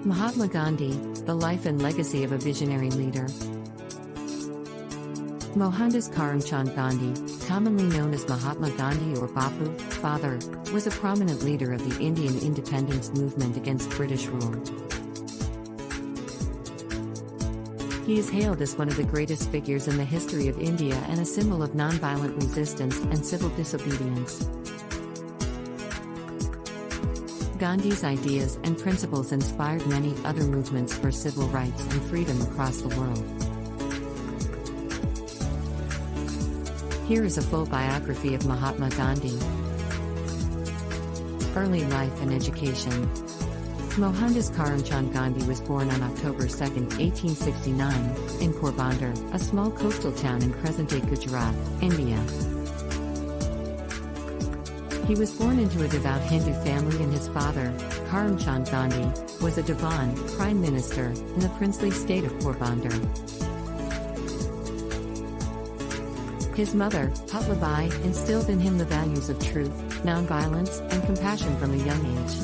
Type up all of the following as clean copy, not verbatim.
Mahatma Gandhi, the life and legacy of a visionary leader. Mohandas Karamchand Gandhi, commonly known as Mahatma Gandhi or Bapu, Father, was a prominent leader of the Indian independence movement against British rule. He is hailed as one of the greatest figures in the history of India and a symbol of nonviolent resistance and civil disobedience. Gandhi's ideas and principles inspired many other movements for civil rights and freedom across the world. Here is a full biography of Mahatma Gandhi. Early life and education. Mohandas Karamchand Gandhi was born on October 2, 1869, in Porbandar, a small coastal town in present-day Gujarat, India. He was born into a devout Hindu family and his father, Karamchand Gandhi, was a Diwan, Prime Minister, in the princely state of Porbandar. His mother, Putlabai, instilled in him the values of truth, nonviolence, and compassion from a young age.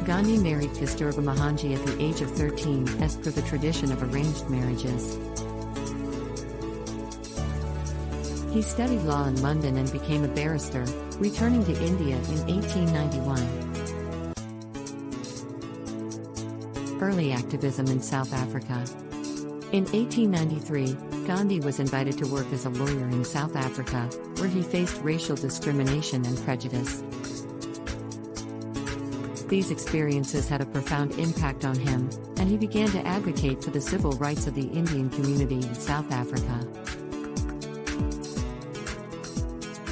Gandhi married Kasturba Mohanji at the age of 13, as per the tradition of arranged marriages. He studied law in London and became a barrister, returning to India in 1891. Early activism in South Africa. In 1893, Gandhi was invited to work as a lawyer in South Africa, where he faced racial discrimination and prejudice. These experiences had a profound impact on him, and he began to advocate for the civil rights of the Indian community in South Africa.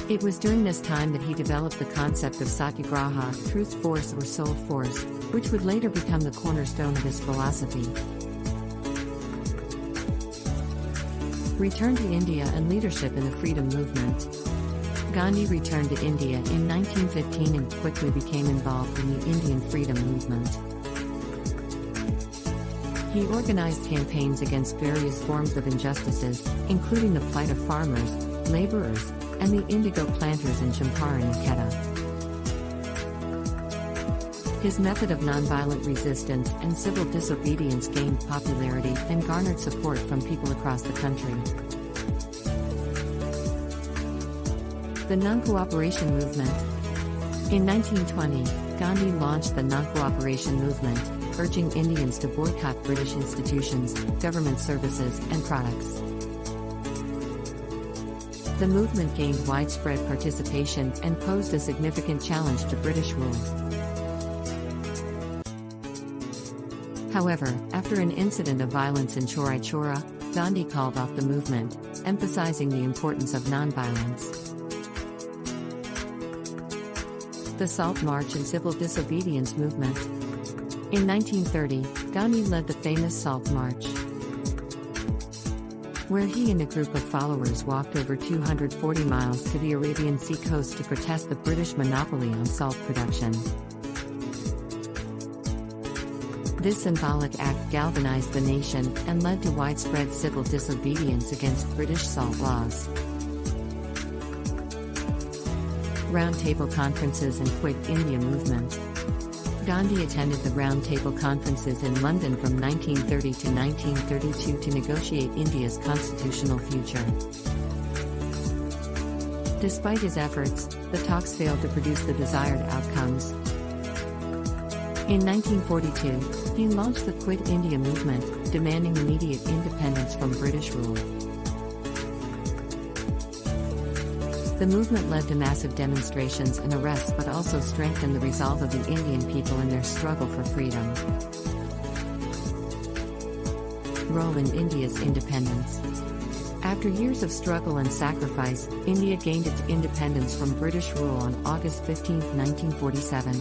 It was during this time that he developed the concept of Satyagraha, truth force or soul force, which would later become the cornerstone of his philosophy. Return to India and leadership in the freedom movement. Gandhi returned to India in 1915 and quickly became involved in the Indian freedom movement. He organized campaigns against various forms of injustices, including the plight of farmers, laborers, and the indigo planters in Champaran and Quetta. His method of nonviolent resistance and civil disobedience gained popularity and garnered support from people across the country. The Non-Cooperation Movement. In 1920, Gandhi launched the Non-Cooperation Movement, urging Indians to boycott British institutions, government services, and products. The movement gained widespread participation and posed a significant challenge to British rule. However, after an incident of violence in Chorai Chora, Gandhi called off the movement, emphasizing the importance of nonviolence. The Salt March and Civil Disobedience Movement. In 1930, Gandhi led the famous Salt March, where he and a group of followers walked over 240 miles to the Arabian Sea coast to protest the British monopoly on salt production. This symbolic act galvanized the nation and led to widespread civil disobedience against British salt laws. Round Table Conferences and Quit India Movement. Gandhi attended the Round Table Conferences in London from 1930 to 1932 to negotiate India's constitutional future. Despite his efforts, the talks failed to produce the desired outcomes. In 1942, he launched the Quit India movement, demanding immediate independence from British rule. The movement led to massive demonstrations and arrests but also strengthened the resolve of the Indian people in their struggle for freedom. Role in India's independence. After years of struggle and sacrifice, India gained its independence from British rule on August 15, 1947.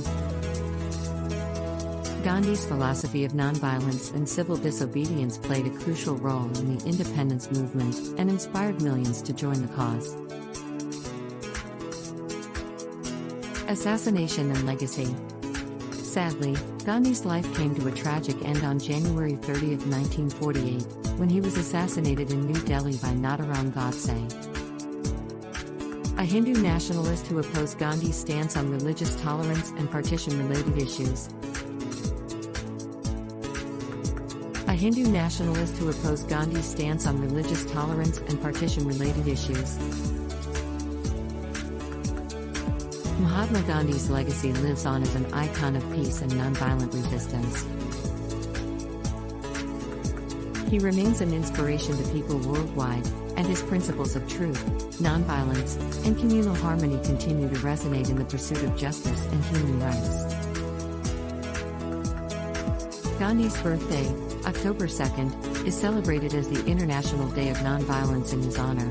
Gandhi's philosophy of nonviolence and civil disobedience played a crucial role in the independence movement and inspired millions to join the cause. Assassination and legacy. Sadly, Gandhi's life came to a tragic end on January 30, 1948, when he was assassinated in New Delhi by Nathuram Godse. A Hindu nationalist who opposed Gandhi's stance on religious tolerance and partition-related issues. A Hindu nationalist who opposed Gandhi's stance on religious tolerance and partition-related issues. Mahatma Gandhi's legacy lives on as an icon of peace and nonviolent resistance. He remains an inspiration to people worldwide, and his principles of truth, nonviolence, and communal harmony continue to resonate in the pursuit of justice and human rights. Gandhi's birthday, October 2nd, is celebrated as the International Day of Nonviolence in his honor.